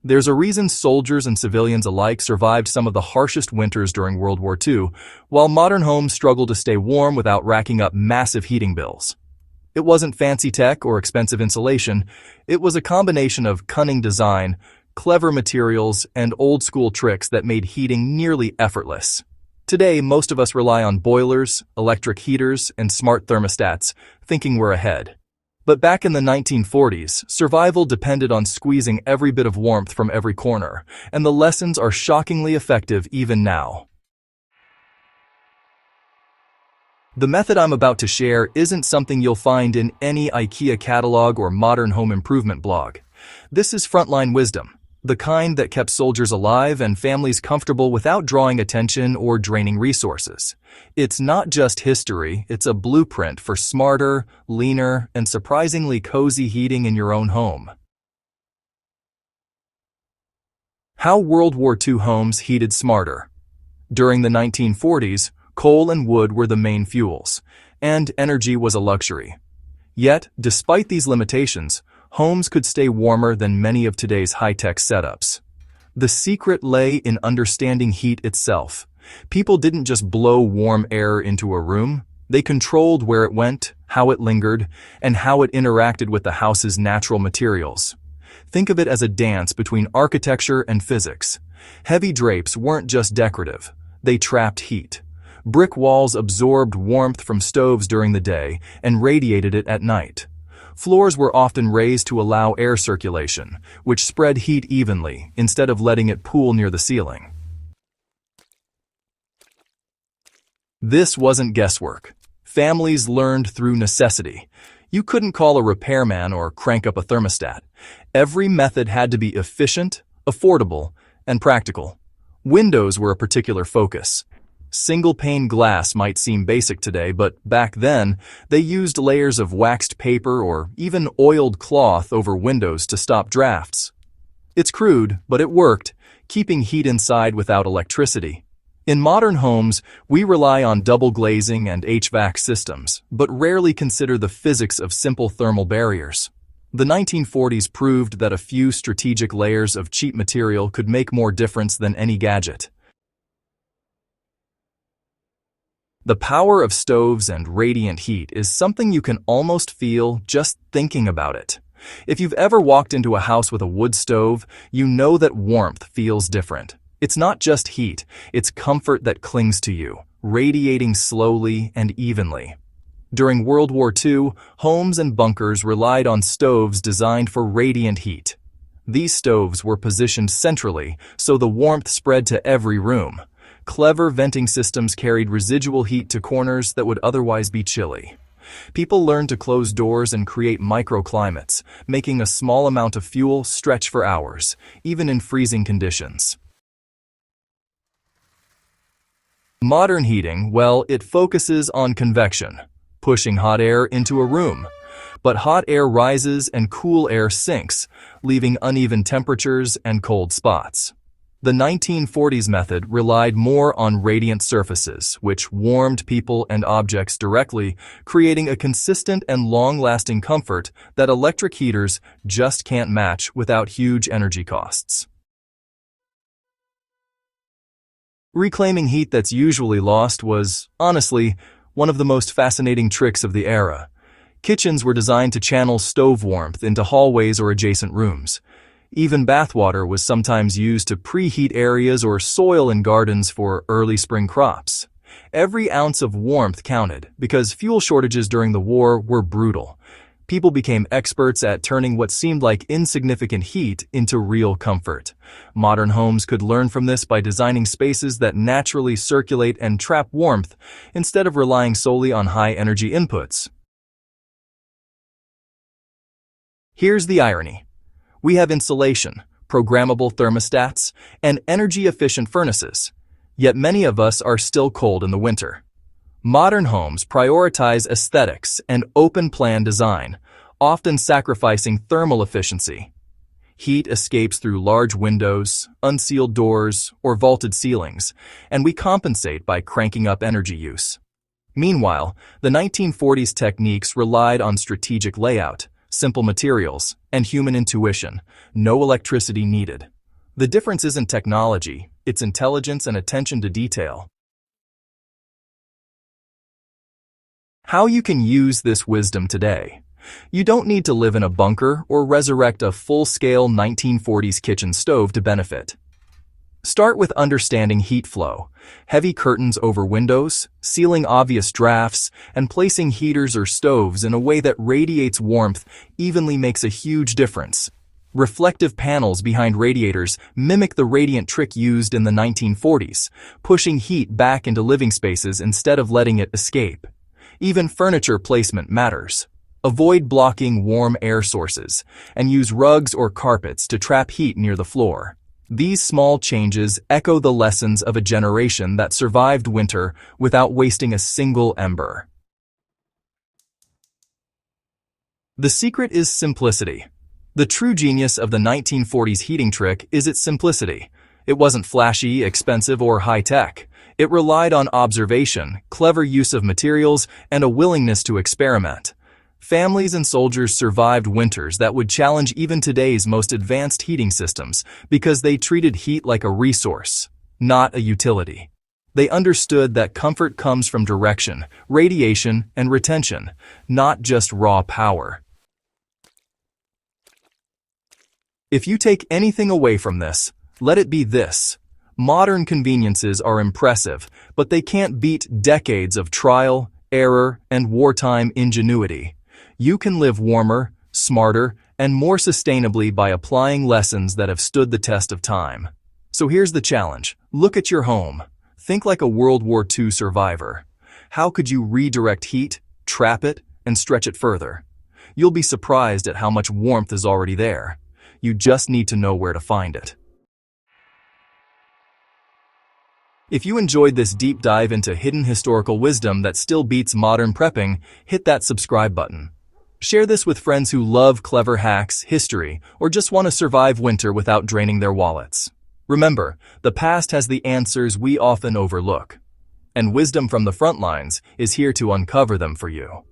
There's a reason soldiers and civilians alike survived some of the harshest winters during World War II, while modern homes struggle to stay warm without racking up massive heating bills. It wasn't fancy tech or expensive insulation, it was a combination of cunning design, clever materials, and old-school tricks that made heating nearly effortless. Today, most of us rely on boilers, electric heaters, and smart thermostats, thinking we're ahead. But back in the 1940s, survival depended on squeezing every bit of warmth from every corner, and the lessons are shockingly effective even now. The method I'm about to share isn't something you'll find in any IKEA catalog or modern home improvement blog. This is frontline wisdom, the kind that kept soldiers alive and families comfortable without drawing attention or draining resources. It's not just history, it's a blueprint for smarter, leaner, and surprisingly cozy heating in your own home. How World War II homes heated smarter. During the 1940s, coal and wood were the main fuels, and energy was a luxury. Yet, despite these limitations, homes could stay warmer than many of today's high-tech setups. The secret lay in understanding heat itself. People didn't just blow warm air into a room, they controlled where it went, how it lingered, and how it interacted with the house's natural materials. Think of it as a dance between architecture and physics. Heavy drapes weren't just decorative, they trapped heat. Brick walls absorbed warmth from stoves during the day and radiated it at night. Floors were often raised to allow air circulation, which spread heat evenly instead of letting it pool near the ceiling. This wasn't guesswork. Families learned through necessity. You couldn't call a repairman or crank up a thermostat. Every method had to be efficient, affordable, and practical. Windows were a particular focus. Single-pane glass might seem basic today, but back then, they used layers of waxed paper or even oiled cloth over windows to stop drafts. It's crude, but it worked, keeping heat inside without electricity. In modern homes, we rely on double glazing and HVAC systems, but rarely consider the physics of simple thermal barriers. The 1940s proved that a few strategic layers of cheap material could make more difference than any gadget. The power of stoves and radiant heat is something you can almost feel just thinking about it. If you've ever walked into a house with a wood stove, you know that warmth feels different. It's not just heat, it's comfort that clings to you, radiating slowly and evenly. During World War II, homes and bunkers relied on stoves designed for radiant heat. These stoves were positioned centrally, so the warmth spread to every room. Clever venting systems carried residual heat to corners that would otherwise be chilly. People learned to close doors and create microclimates, making a small amount of fuel stretch for hours, even in freezing conditions. Modern heating, well, it focuses on convection, pushing hot air into a room. But hot air rises and cool air sinks, leaving uneven temperatures and cold spots. The 1940s method relied more on radiant surfaces, which warmed people and objects directly, creating a consistent and long-lasting comfort that electric heaters just can't match without huge energy costs. Reclaiming heat that's usually lost was, honestly, one of the most fascinating tricks of the era. Kitchens were designed to channel stove warmth into hallways or adjacent rooms. Even bathwater was sometimes used to preheat areas or soil in gardens for early spring crops. Every ounce of warmth counted, because fuel shortages during the war were brutal. People became experts at turning what seemed like insignificant heat into real comfort. Modern homes could learn from this by designing spaces that naturally circulate and trap warmth, instead of relying solely on high-energy inputs. Here's the irony. We have insulation, programmable thermostats, and energy-efficient furnaces, yet many of us are still cold in the winter. Modern homes prioritize aesthetics and open-plan design, often sacrificing thermal efficiency. Heat escapes through large windows, unsealed doors, or vaulted ceilings, and we compensate by cranking up energy use. Meanwhile, the 1940s techniques relied on strategic layout, simple materials, and human intuition. No electricity needed. The difference isn't technology, it's intelligence and attention to detail. How you can use this wisdom today. You don't need to live in a bunker or resurrect a full-scale 1940s kitchen stove to benefit. Start with understanding heat flow, heavy curtains over windows, sealing obvious drafts, and placing heaters or stoves in a way that radiates warmth evenly makes a huge difference. Reflective panels behind radiators mimic the radiant trick used in the 1940s, pushing heat back into living spaces instead of letting it escape. Even furniture placement matters. Avoid blocking warm air sources, and use rugs or carpets to trap heat near the floor. These small changes echo the lessons of a generation that survived winter without wasting a single ember. The secret is simplicity. The true genius of the 1940s heating trick is its simplicity. It wasn't flashy, expensive, or high-tech. It relied on observation, clever use of materials, and a willingness to experiment. Families and soldiers survived winters that would challenge even today's most advanced heating systems because they treated heat like a resource, not a utility. They understood that comfort comes from direction, radiation, and retention, not just raw power. If you take anything away from this, let it be this. Modern conveniences are impressive, but they can't beat decades of trial, error, and wartime ingenuity. You can live warmer, smarter, and more sustainably by applying lessons that have stood the test of time. So here's the challenge. Look at your home. Think like a World War II survivor. How could you redirect heat, trap it, and stretch it further? You'll be surprised at how much warmth is already there. You just need to know where to find it. If you enjoyed this deep dive into hidden historical wisdom that still beats modern prepping, hit that subscribe button. Share this with friends who love clever hacks, history, or just want to survive winter without draining their wallets. Remember, the past has the answers we often overlook, and wisdom from the front lines is here to uncover them for you.